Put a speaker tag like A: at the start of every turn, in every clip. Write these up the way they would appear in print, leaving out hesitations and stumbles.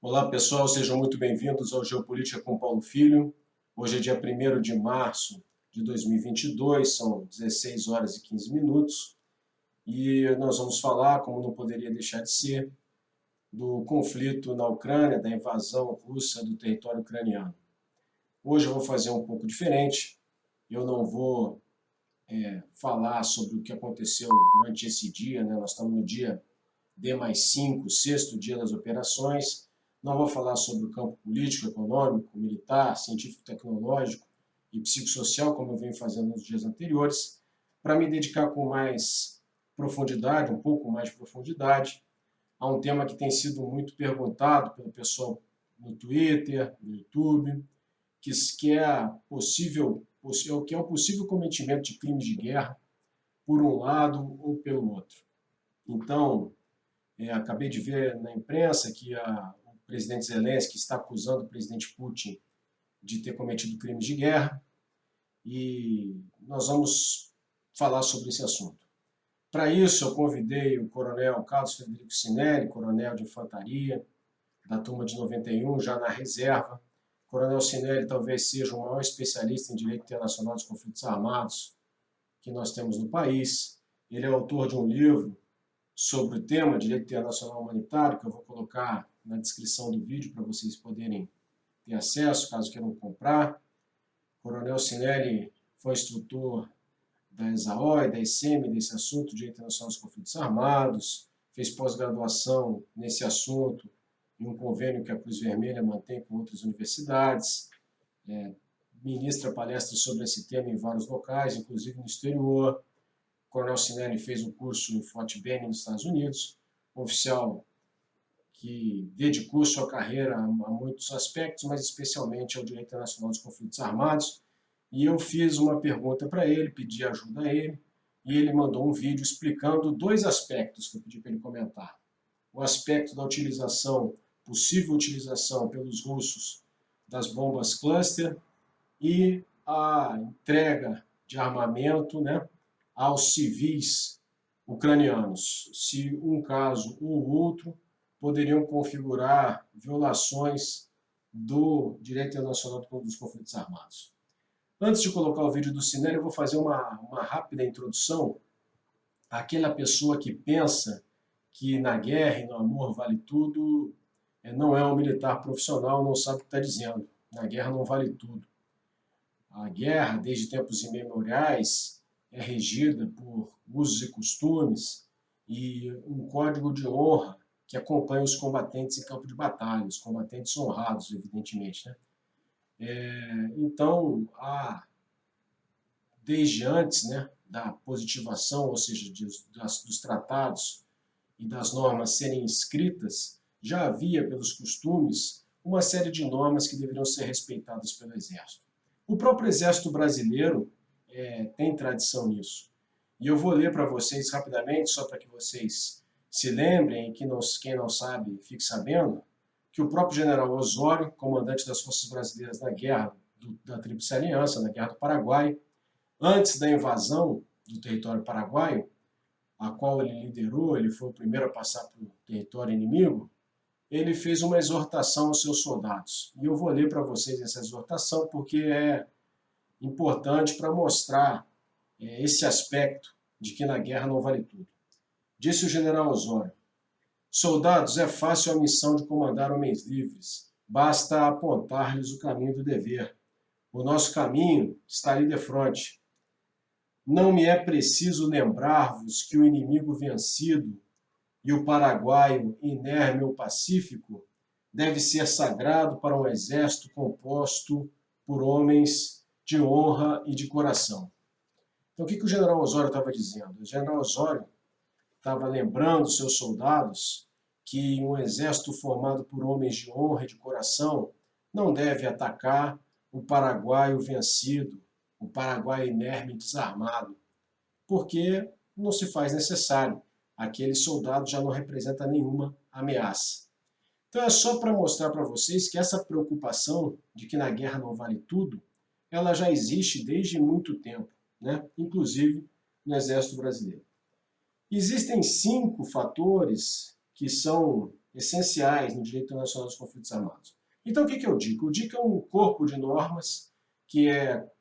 A: Olá pessoal, sejam muito bem-vindos ao Geopolítica com Paulo Filho. Hoje é dia 1º de março de 2022, são 16 horas e 15 minutos e nós vamos falar, como não poderia deixar de ser, do conflito na Ucrânia, da invasão russa do território ucraniano. Hoje eu vou fazer um pouco diferente, eu não vou falar sobre o que aconteceu durante esse dia, né? Nós estamos no dia D+5, sexto dia das operações. Não vou falar sobre o campo político, econômico, militar, científico-tecnológico e psicossocial, como eu venho fazendo nos dias anteriores, para me dedicar com mais profundidade, um pouco mais de profundidade, a um tema que tem sido muito perguntado pelo pessoal no Twitter, no YouTube, que é o possível cometimento de crimes de guerra por um lado ou pelo outro. Então, acabei de ver na imprensa que o presidente Zelensky está acusando o presidente Putin de ter cometido crimes de guerra e nós vamos falar sobre esse assunto. Para isso, eu convidei o coronel Carlos Frederico Sinelli, coronel de infantaria, da turma de 91, já na reserva. O coronel Sinelli talvez seja o maior especialista em direito internacional dos conflitos armados que nós temos no país. Ele é autor de um livro sobre o tema Direito Internacional Humanitário, que eu vou colocar na descrição do vídeo para vocês poderem ter acesso, caso queiram comprar. O coronel Sinelli foi instrutor da ESAO e da ICEM desse assunto, Direito Internacional dos Conflitos Armados, fez pós-graduação nesse assunto em um convênio que a Cruz Vermelha mantém com outras universidades, ministra palestras sobre esse tema em vários locais, inclusive no exterior. O coronel Sinelli fez um curso em Fort Benning, nos Estados Unidos, um oficial que dedicou sua carreira a muitos aspectos, mas especialmente ao direito internacional dos conflitos armados. E eu fiz uma pergunta para ele, pedi ajuda a ele, e ele mandou um vídeo explicando dois aspectos que eu pedi para ele comentar. O aspecto da possível utilização pelos russos das bombas cluster e a entrega de armamento, aos civis ucranianos, se um caso ou outro poderiam configurar violações do direito internacional dos conflitos armados. Antes de colocar o vídeo do Sinelli, eu vou fazer uma rápida introdução àquela pessoa que pensa que na guerra e no amor vale tudo, não é um militar profissional, não sabe o que está dizendo. Na guerra não vale tudo. A guerra, desde tempos imemoriais, é regida por usos e costumes e um código de honra que acompanha os combatentes em campo de batalha, os combatentes honrados, evidentemente. Então, desde antes da positivação, ou seja, dos tratados e das normas serem escritas, já havia, pelos costumes, uma série de normas que deveriam ser respeitadas pelo Exército. O próprio Exército brasileiro tem tradição nisso. E eu vou ler para vocês rapidamente, só para que vocês se lembrem, e quem não sabe fique sabendo, que o próprio general Osório, comandante das forças brasileiras na guerra da Tríplice Aliança, na Guerra do Paraguai, antes da invasão do território paraguaio, a qual ele liderou, ele foi o primeiro a passar para o território inimigo, ele fez uma exortação aos seus soldados. E eu vou ler para vocês essa exortação porque é importante para mostrar esse aspecto de que na guerra não vale tudo. Disse o general Osório: soldados, é fácil a missão de comandar homens livres. Basta apontar-lhes o caminho do dever. O nosso caminho está ali defronte. Não me é preciso lembrar-vos que o inimigo vencido e o paraguaio inerme ou pacífico deve ser sagrado para um exército composto por homens de honra e de coração. Então, o que o general Osório estava dizendo? O general Osório estava lembrando seus soldados que um exército formado por homens de honra e de coração não deve atacar o paraguaio vencido, o paraguaio inerme e desarmado, porque não se faz necessário. Aquele soldado já não representa nenhuma ameaça. Então é só para mostrar para vocês que essa preocupação de que na guerra não vale tudo, ela já existe desde muito tempo, inclusive no Exército Brasileiro. Existem 5 fatores que são essenciais no direito internacional dos conflitos armados. Então, o que é o DICA? O DICA é um corpo de normas que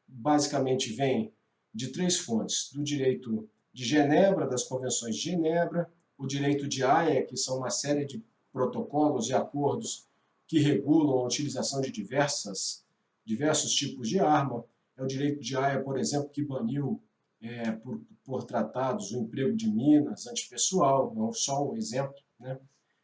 A: basicamente vem de 3 fontes: do direito de Genebra, das convenções de Genebra, o direito de Haia, que são uma série de protocolos e acordos que regulam a utilização de diversos tipos de arma. É o direito de Haia, por exemplo, que baniu por tratados o emprego de minas antipessoal, não só um exemplo, né?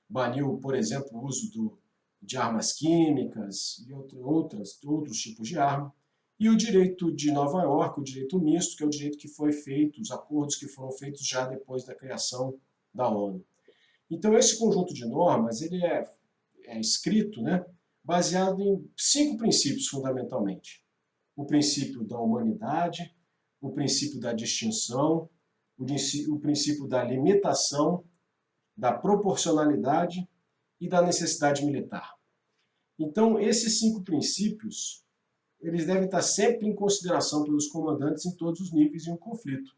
A: Baniu, por exemplo, o uso de armas químicas e outros tipos de arma. E o direito de Nova York, o direito misto, que é o direito que foi feito, os acordos que foram feitos já depois da criação da ONU. Então, esse conjunto de normas ele é escrito, né, baseado em 5 princípios, fundamentalmente. O princípio da humanidade, o princípio da distinção, o princípio da limitação, da proporcionalidade e da necessidade militar. Então, esses 5 princípios eles devem estar sempre em consideração pelos comandantes em todos os níveis de um conflito.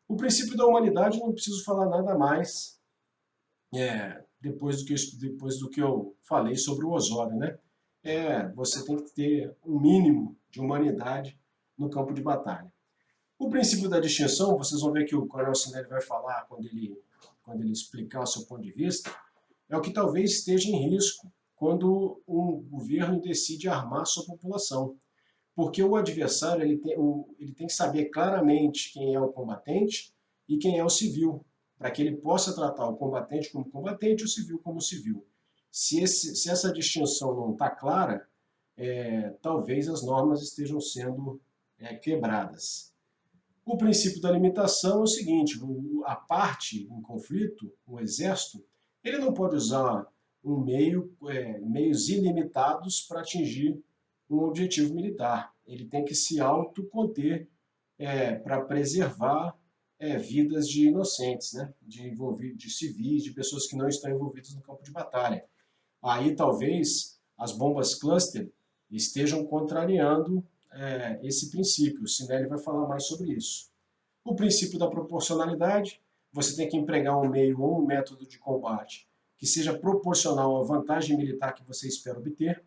A: O princípio da humanidade, não preciso falar nada mais depois do que eu falei sobre o Osório, né? Você tem que ter um mínimo de humanidade no campo de batalha. O princípio da distinção, vocês vão ver que o Coronel Cinelli vai falar quando ele explicar o seu ponto de vista, é o que talvez esteja em risco quando um governo decide armar sua população. Porque o adversário ele tem que saber claramente quem é o combatente e quem é o civil, para que ele possa tratar o combatente como combatente e o civil como civil. Se essa distinção não está clara, talvez as normas estejam sendo quebradas. O princípio da limitação é o seguinte: a parte em conflito, o exército, ele não pode usar meios ilimitados para atingir um objetivo militar. Ele tem que se autoconter para preservar vidas de inocentes, né? de civis, de pessoas que não estão envolvidas no campo de batalha. Aí talvez as bombas cluster estejam contrariando esse princípio. O Cinelli vai falar mais sobre isso. O princípio da proporcionalidade: você tem que empregar um meio ou um método de combate que seja proporcional à vantagem militar que você espera obter.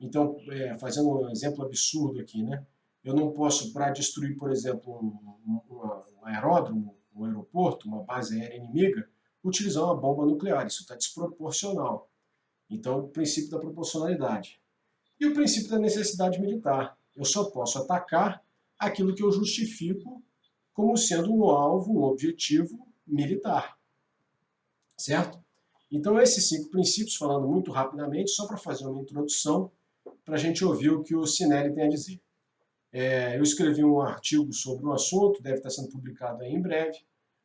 A: Então, fazendo um exemplo absurdo aqui, né? Eu não posso, para destruir, por exemplo, um aeródromo, um aeroporto, uma base aérea inimiga, utilizar uma bomba nuclear. Isso está desproporcional. Então, o princípio da proporcionalidade. E o princípio da necessidade militar: eu só posso atacar aquilo que eu justifico como sendo um alvo, um objetivo militar. Certo? Então, esses 5 princípios, falando muito rapidamente, só para fazer uma introdução, para a gente ouvir o que o Cinelli tem a dizer. Eu escrevi um artigo sobre o assunto, deve estar sendo publicado aí em breve.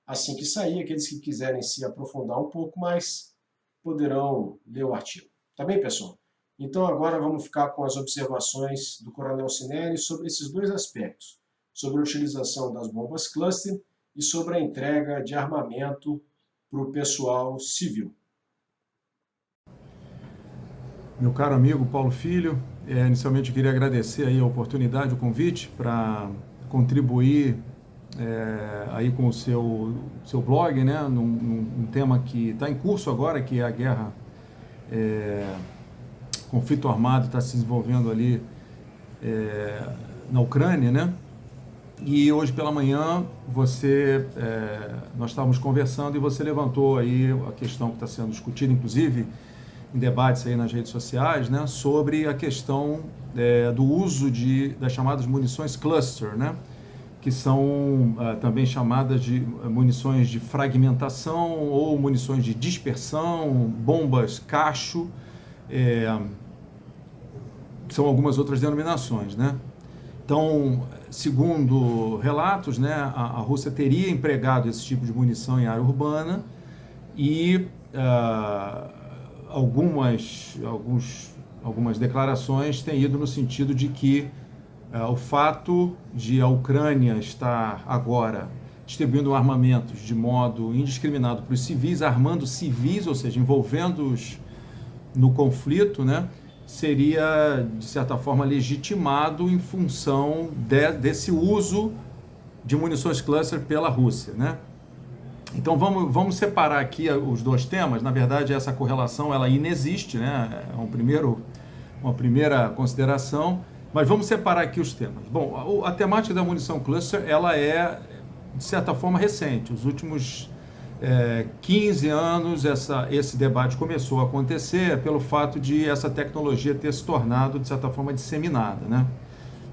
A: Assim que sair, aqueles que quiserem se aprofundar um pouco mais, poderão ler o artigo. Tá bem, pessoal? Então, agora vamos ficar com as observações do Coronel Cinelli sobre esses 2 aspectos, sobre a utilização das bombas cluster e sobre a entrega de armamento para o pessoal civil.
B: Meu caro amigo Paulo Filho, inicialmente eu queria agradecer aí a oportunidade, o convite para contribuir aí com o seu blog, né, num tema que está em curso agora, que é a guerra, conflito armado está se desenvolvendo ali na Ucrânia, né? E hoje pela manhã nós estávamos conversando e você levantou aí a questão que está sendo discutida, inclusive em debates aí nas redes sociais, né, sobre a questão do uso das chamadas munições cluster, né, que são também chamadas de munições de fragmentação ou munições de dispersão, bombas cacho, são algumas outras denominações, né? Então, segundo relatos, né, a Rússia teria empregado esse tipo de munição em área urbana e algumas declarações têm ido no sentido de que o fato de a Ucrânia estar agora distribuindo armamentos de modo indiscriminado para os civis, armando civis, ou seja, envolvendo-os no conflito, né, seria, de certa forma, legitimado em função desse uso de munições cluster pela Rússia, né? Então vamos separar aqui os dois temas. Na verdade, essa correlação ela inexiste, né? É uma primeira consideração, mas vamos separar aqui os temas. Bom, a temática da munição cluster ela é, de certa forma, recente. Os últimos 15 anos esse debate começou a acontecer pelo fato de essa tecnologia ter se tornado, de certa forma, disseminada, né?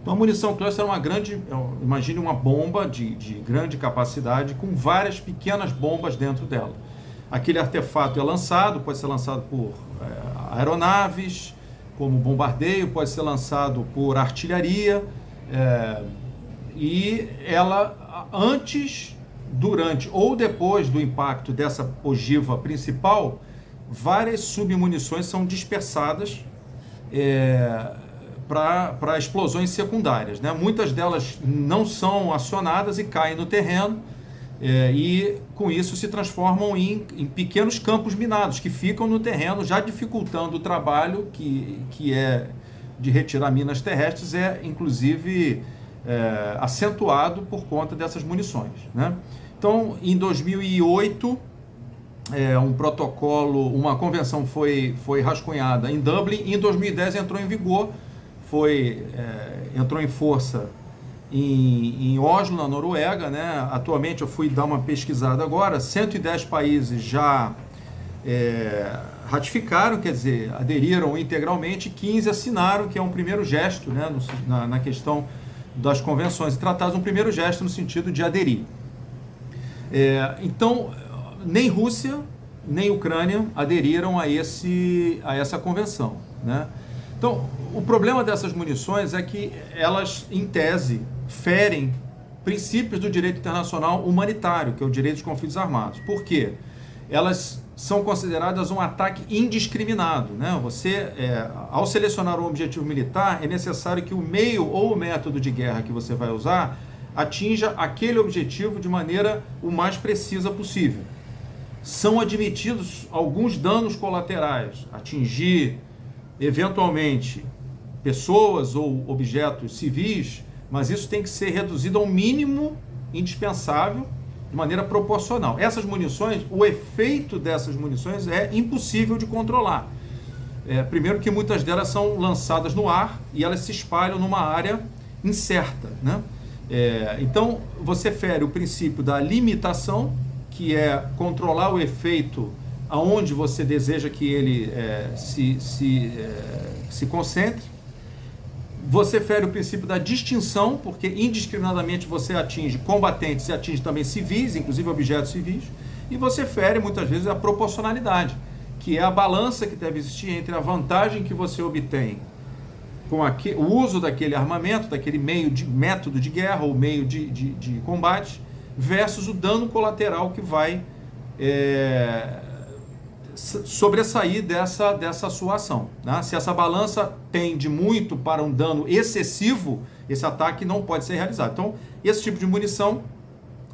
B: Então a munição cluster é uma grande, imagine uma bomba de grande capacidade com várias pequenas bombas dentro dela. Aquele artefato é lançado, pode ser lançado por aeronaves, como bombardeio, pode ser lançado por artilharia, e ela, antes, durante ou depois do impacto dessa ogiva principal, várias submunições são dispersadas para explosões secundárias, né? Muitas delas não são acionadas e caem no terreno, e com isso se transformam em pequenos campos minados que ficam no terreno, já dificultando o trabalho que é de retirar minas terrestres, inclusive acentuado por conta dessas munições, né? Então, em 2008, um protocolo, uma convenção foi rascunhada em Dublin, e em 2010 entrou em vigor, entrou em força em Oslo, na Noruega, né? Atualmente eu fui dar uma pesquisada agora, 110 países já ratificaram, quer dizer, aderiram integralmente, 15 assinaram, que é um primeiro gesto, né, na questão das convenções e tratados, um primeiro gesto no sentido de aderir. Então, nem Rússia, nem Ucrânia aderiram a essa convenção, né? Então, o problema dessas munições é que elas, em tese, ferem princípios do direito internacional humanitário, que é o direito de conflitos armados. Por quê? Elas são consideradas um ataque indiscriminado, né? Você, ao selecionar um objetivo militar, é necessário que o meio ou o método de guerra que você vai usar atinja aquele objetivo de maneira o mais precisa possível. São admitidos alguns danos colaterais, atingir eventualmente pessoas ou objetos civis, mas isso tem que ser reduzido ao mínimo indispensável, de maneira proporcional. Essas munições, o efeito dessas munições é impossível de controlar. Primeiro que muitas delas são lançadas no ar e elas se espalham numa área incerta, né? Então, você fere o princípio da limitação, que é controlar o efeito aonde você deseja que ele se concentre. Você fere o princípio da distinção, porque indiscriminadamente você atinge combatentes e atinge também civis, inclusive objetos civis. E você fere muitas vezes a proporcionalidade, que é a balança que deve existir entre a vantagem que você obtém com o uso daquele armamento, daquele método de guerra ou meio de combate, versus o dano colateral que vai sobressair dessa sua ação, né? Se essa balança tende muito para um dano excessivo, esse ataque não pode ser realizado. Então, esse tipo de munição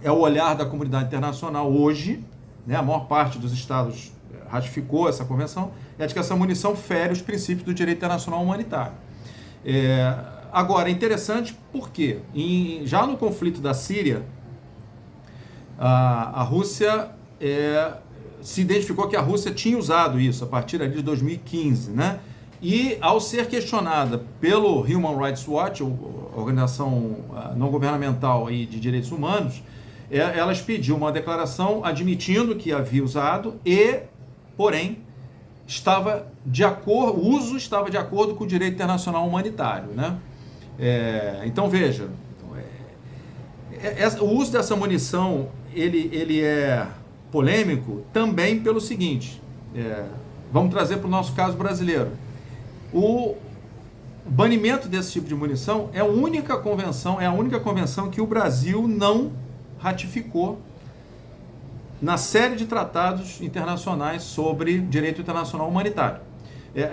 B: é o olhar da comunidade internacional hoje, né? A maior parte dos estados ratificou essa convenção, é de que essa munição fere os princípios do direito internacional humanitário. Agora, é interessante porque já no conflito da Síria, a Rússia se identificou que a Rússia tinha usado isso a partir ali de 2015, né? E ao ser questionada pelo Human Rights Watch, organização não governamental aí de direitos humanos, elas pediu uma declaração admitindo que havia usado porém, o uso estava de acordo com o direito internacional humanitário, né? Então veja, o uso dessa munição ele é polêmico também pelo seguinte, vamos trazer para o nosso caso brasileiro. O banimento desse tipo de munição é a única convenção que o Brasil não ratificou na série de tratados internacionais sobre direito internacional humanitário.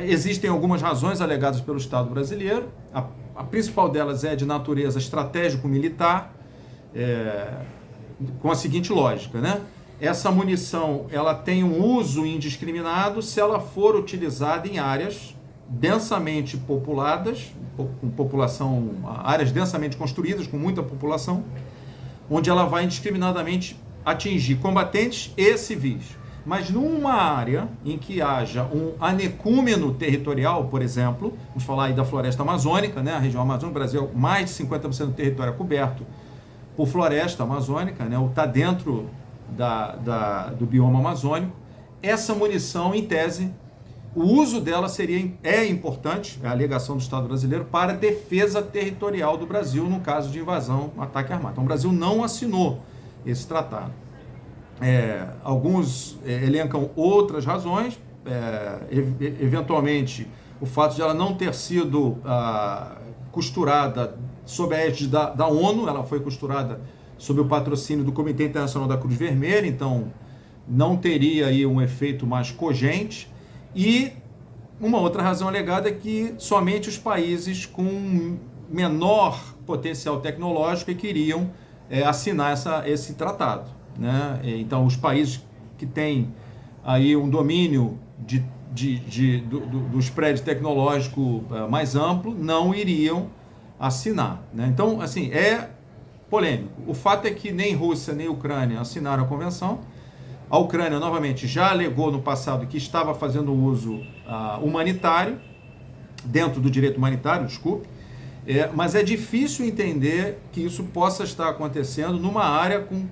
B: Existem algumas razões alegadas pelo Estado brasileiro, a principal delas é de natureza estratégico-militar, com a seguinte lógica, né? Essa munição ela tem um uso indiscriminado se ela for utilizada em áreas densamente populadas, áreas densamente construídas, com muita população, onde ela vai indiscriminadamente atingir combatentes e civis. Mas numa área em que haja um anecúmeno territorial, por exemplo, vamos falar aí da floresta amazônica, né? A região amazônica, o Brasil, mais de 50% do território é coberto por floresta amazônica, né? Ou está dentro do bioma amazônico. Essa munição, em tese, o uso dela é importante, é a alegação do Estado brasileiro, para a defesa territorial do Brasil no caso de invasão, ataque armado. Então o Brasil não assinou esse tratado. Alguns elencam outras razões, eventualmente o fato de ela não ter sido costurada sob a égide da ONU, ela foi costurada sob o patrocínio do Comitê Internacional da Cruz Vermelha, então não teria aí um efeito mais cogente. E uma outra razão alegada é que somente os países com menor potencial tecnológico é que iriam assinar esse tratado, né? Então, os países que têm aí um domínio do spread tecnológico mais amplo não iriam assinar, né? Então, assim, é polêmico. O fato é que nem Rússia nem Ucrânia assinaram a convenção. A Ucrânia, novamente, já alegou no passado que estava fazendo uso humanitário, dentro do direito humanitário, desculpe, mas é difícil entender que isso possa estar acontecendo numa área com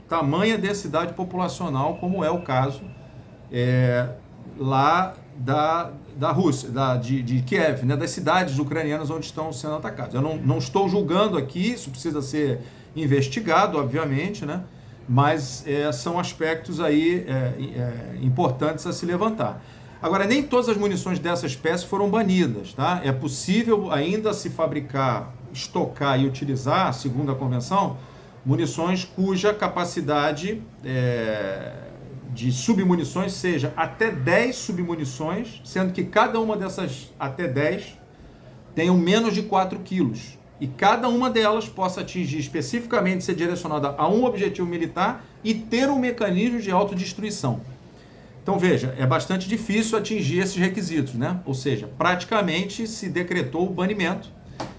B: tamanha densidade populacional, como é o caso lá da Rússia, de Kiev, né, das cidades ucranianas onde estão sendo atacadas. Eu não estou julgando aqui, isso precisa ser investigado, obviamente, né? Mas são aspectos aí importantes a se levantar. Agora, nem todas as munições dessa espécie foram banidas, tá? É possível ainda se fabricar, estocar e utilizar, segundo a convenção, munições cuja capacidade de submunições seja até 10 submunições, sendo que cada uma dessas até 10 tenham menos de 4 quilos. E cada uma delas possa atingir especificamente, ser direcionada a um objetivo militar e ter um mecanismo de autodestruição. Então veja, é bastante difícil atingir esses requisitos, né? Ou seja, praticamente se decretou o banimento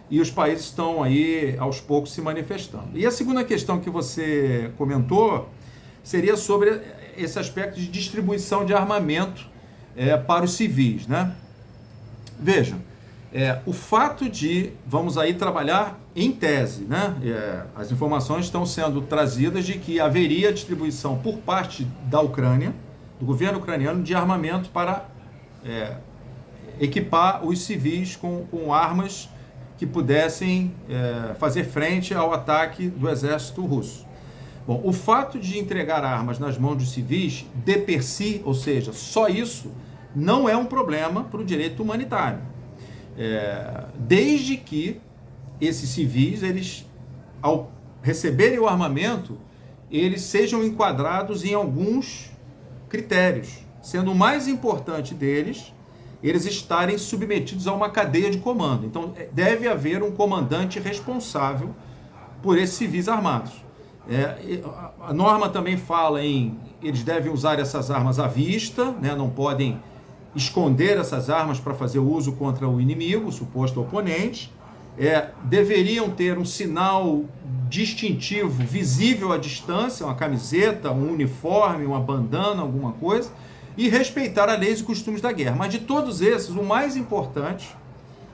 B: e os países estão aí aos poucos se manifestando. E a segunda questão que você comentou seria sobre esse aspecto de distribuição de armamento para os civis, né? Veja, o fato de, vamos aí trabalhar em tese, né? As informações estão sendo trazidas de que haveria distribuição por parte da Ucrânia, do governo ucraniano, de armamento para equipar os civis com armas que pudessem fazer frente ao ataque do exército russo. Bom, o fato de entregar armas nas mãos dos civis, de per si, ou seja, só isso, não é um problema para o direito humanitário. Desde que esses civis, eles, ao receberem o armamento, eles sejam enquadrados em alguns critérios, sendo o mais importante deles, eles estarem submetidos a uma cadeia de comando. Então, deve haver um comandante responsável por esses civis armados. A norma também fala eles devem usar essas armas à vista, né? Não podem esconder essas armas para fazer uso contra o inimigo, o suposto oponente. Deveriam ter um sinal distintivo visível à distância, uma camiseta, um uniforme, uma bandana, alguma coisa, e respeitar as leis e costumes da guerra. Mas de todos esses, o mais importante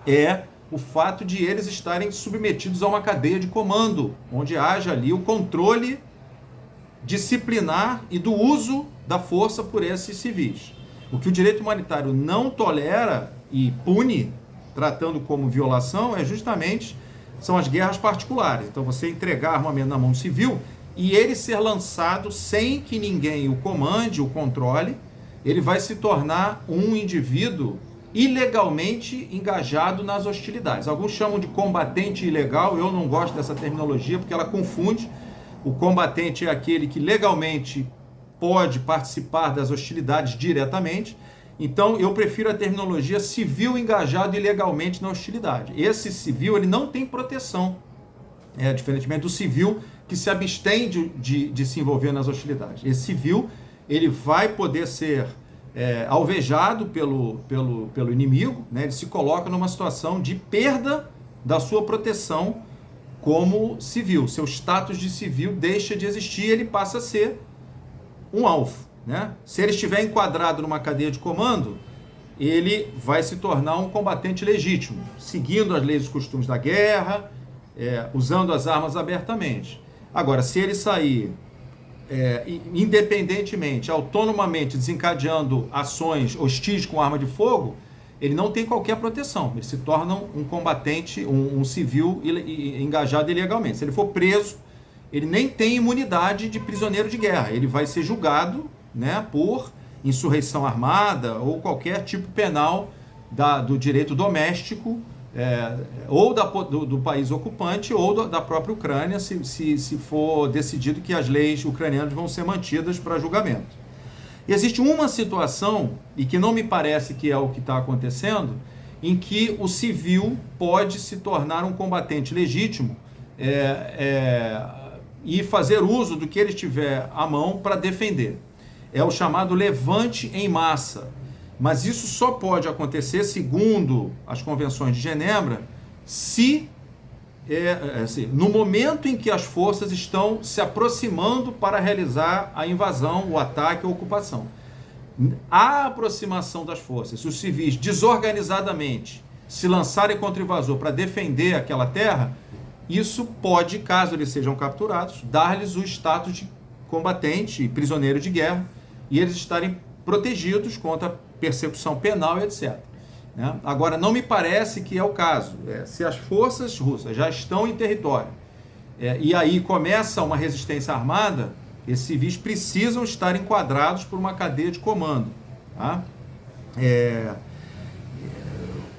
B: é o fato de eles estarem submetidos a uma cadeia de comando, onde haja ali o controle disciplinar e do uso da força por esses civis. O que o direito humanitário não tolera e pune, tratando como violação, são as guerras particulares. Então, você entregar armamento na mão do civil e ele ser lançado sem que ninguém o comande, o controle, ele vai se tornar um indivíduo ilegalmente engajado nas hostilidades. Alguns chamam de combatente ilegal, eu não gosto dessa terminologia porque ela confunde. O combatente é aquele que legalmente pode participar das hostilidades diretamente. Então, eu prefiro a terminologia civil engajado ilegalmente na hostilidade. Esse civil, ele não tem proteção, diferentemente do civil que se abstém de se envolver nas hostilidades. Esse civil, ele vai poder ser alvejado pelo inimigo, né? Ele se coloca numa situação de perda da sua proteção como civil. Seu status de civil deixa de existir, ele passa a ser um alvo, né? Se ele estiver enquadrado numa cadeia de comando, ele vai se tornar um combatente legítimo, seguindo as leis e os costumes da guerra, usando as armas abertamente. Agora, se ele sair independentemente, autonomamente, desencadeando ações hostis com arma de fogo, ele não tem qualquer proteção. Ele se torna um combatente, um civil engajado ilegalmente. Se ele for preso, ele nem tem imunidade de prisioneiro de guerra. Ele vai ser julgado, né, por insurreição armada ou qualquer tipo penal do direito doméstico, ou do país ocupante ou da própria Ucrânia, se for decidido que as leis ucranianas vão ser mantidas para julgamento. E existe uma situação, e que não me parece que é o que está acontecendo, em que o civil pode se tornar um combatente legítimo e fazer uso do que ele tiver à mão para defender. É o chamado levante em massa. Mas isso só pode acontecer, segundo as convenções de Genebra, se no momento em que as forças estão se aproximando para realizar a invasão, o ataque ou a ocupação. A aproximação das forças, se os civis desorganizadamente se lançarem contra o invasor para defender aquela terra, isso pode, caso eles sejam capturados, dar-lhes o status de combatente e prisioneiro de guerra e eles estarem protegidos contra persecução penal e etc. Né? Agora, não me parece que é o caso. Se as forças russas já estão em território e aí começa uma resistência armada, esses civis precisam estar enquadrados por uma cadeia de comando. Tá?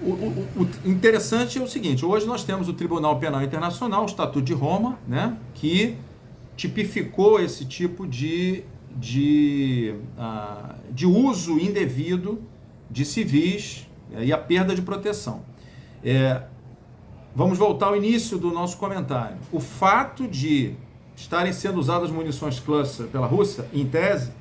B: O interessante é o seguinte: hoje nós temos o Tribunal Penal Internacional, o Estatuto de Roma, né, que tipificou esse tipo de uso indevido de civis e a perda de proteção. Vamos voltar ao início do nosso comentário. O fato de estarem sendo usadas munições cluster pela Rússia, em tese,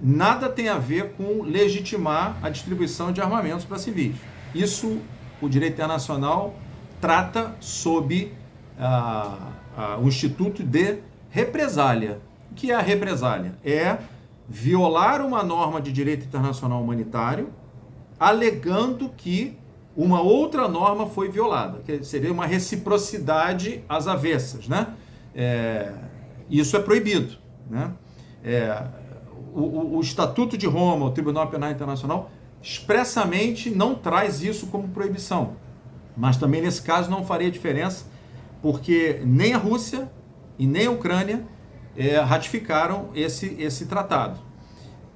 B: nada tem a ver com legitimar a distribuição de armamentos para civis. Isso o direito internacional trata sob o Instituto de Represália. O que é a represália? É violar uma norma de direito internacional humanitário, alegando que uma outra norma foi violada, que seria uma reciprocidade às avessas, né? Isso é proibido, né? O Estatuto de Roma, o Tribunal Penal Internacional, expressamente não traz isso como proibição, mas também nesse caso não faria diferença, porque nem a Rússia e nem a Ucrânia ratificaram esse tratado.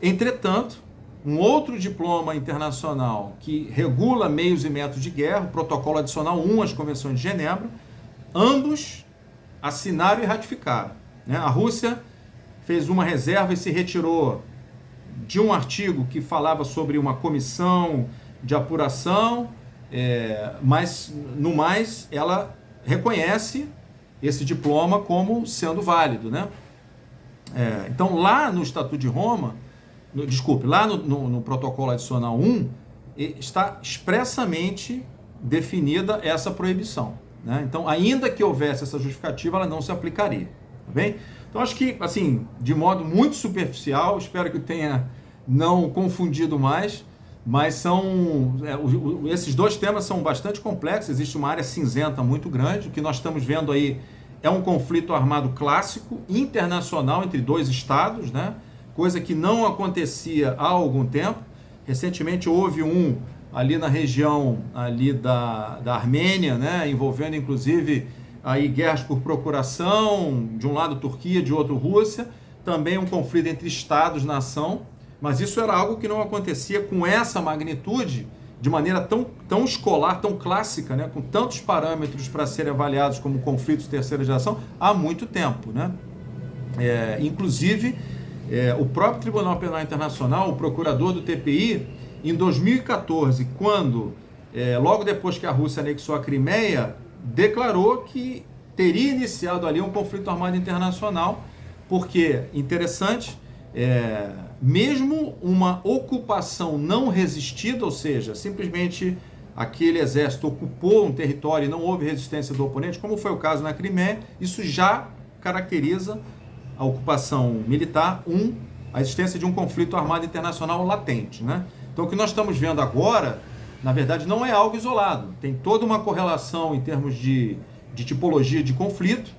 B: Entretanto, um outro diploma internacional que regula meios e métodos de guerra, o Protocolo Adicional 1 às Convenções de Genebra, ambos assinaram e ratificaram. Né? A Rússia fez uma reserva e se retirou de um artigo que falava sobre uma comissão de apuração, mas, no mais, ela reconhece esse diploma como sendo válido, né? Então, lá no Estatuto de Roma, lá no Protocolo Adicional 1, está expressamente definida essa proibição, né? Então, ainda que houvesse essa justificativa, ela não se aplicaria, tá bem? Então, acho que, assim, de modo muito superficial, espero que tenha não confundido mais, mas esses dois temas são bastante complexos, existe uma área cinzenta muito grande. O que nós estamos vendo aí é um conflito armado clássico, internacional, entre dois estados, né? Coisa que não acontecia há algum tempo. Recentemente houve ali na região ali da Armênia, né? Envolvendo inclusive aí guerras por procuração, de um lado Turquia, de outro Rússia, também um conflito entre estados-nação, mas isso era algo que não acontecia com essa magnitude, de maneira tão escolar, tão clássica, né? Com tantos parâmetros para serem avaliados como conflitos de terceira geração, há muito tempo, né? Inclusive, o próprio Tribunal Penal Internacional, o procurador do TPI, em 2014, quando, logo depois que a Rússia anexou a Crimeia, declarou que teria iniciado ali um conflito armado internacional, porque, interessante, mesmo uma ocupação não resistida, ou seja, simplesmente aquele exército ocupou um território e não houve resistência do oponente, como foi o caso na Crimeia, isso já caracteriza a ocupação militar, a existência de um conflito armado internacional latente, né? Então, o que nós estamos vendo agora, na verdade, não é algo isolado. Tem toda uma correlação em termos de tipologia de conflito.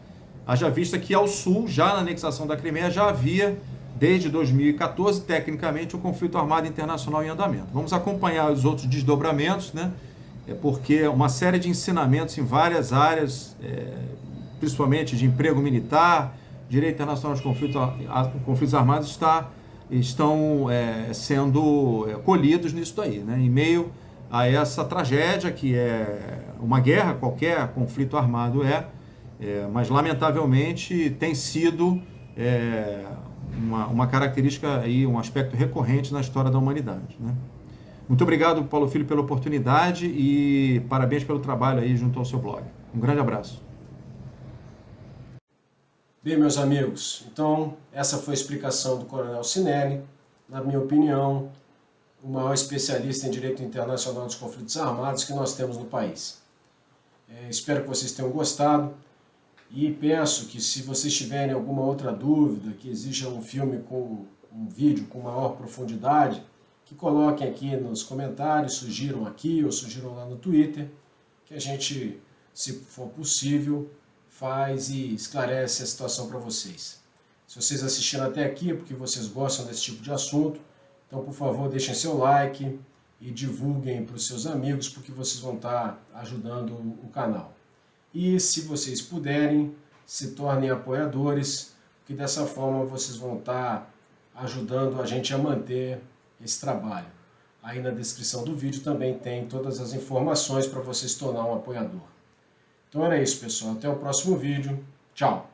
B: Haja vista que ao sul, já na anexação da Crimeia, já havia, desde 2014, tecnicamente, o conflito armado internacional em andamento. Vamos acompanhar os outros desdobramentos, né? Porque uma série de ensinamentos em várias áreas, principalmente de emprego militar, direito internacional de conflitos armados, estão sendo colhidos nisso daí, né? Em meio a essa tragédia que é uma guerra, qualquer conflito armado mas lamentavelmente tem sido uma característica e um aspecto recorrente na história da humanidade, né? Muito obrigado, Paulo Filho, pela oportunidade e parabéns pelo trabalho aí junto ao seu blog. Um grande abraço.
A: Bem, meus amigos, então essa foi a explicação do Coronel Cinelli, na minha opinião, o maior especialista em direito internacional dos conflitos armados que nós temos no país. Espero que vocês tenham gostado e peço que, se vocês tiverem alguma outra dúvida, que exija um vídeo com maior profundidade, que coloquem aqui nos comentários, sugiram aqui ou sugiram lá no Twitter, que a gente, se for possível, faz e esclarece a situação para vocês. Se vocês assistiram até aqui é porque vocês gostam desse tipo de assunto, então, por favor, deixem seu like e divulguem para os seus amigos, porque vocês vão estar ajudando o canal. E, se vocês puderem, se tornem apoiadores, porque dessa forma vocês vão estar ajudando a gente a manter esse trabalho. Aí na descrição do vídeo também tem todas as informações para você se tornar um apoiador. Então era isso, pessoal. Até o próximo vídeo. Tchau!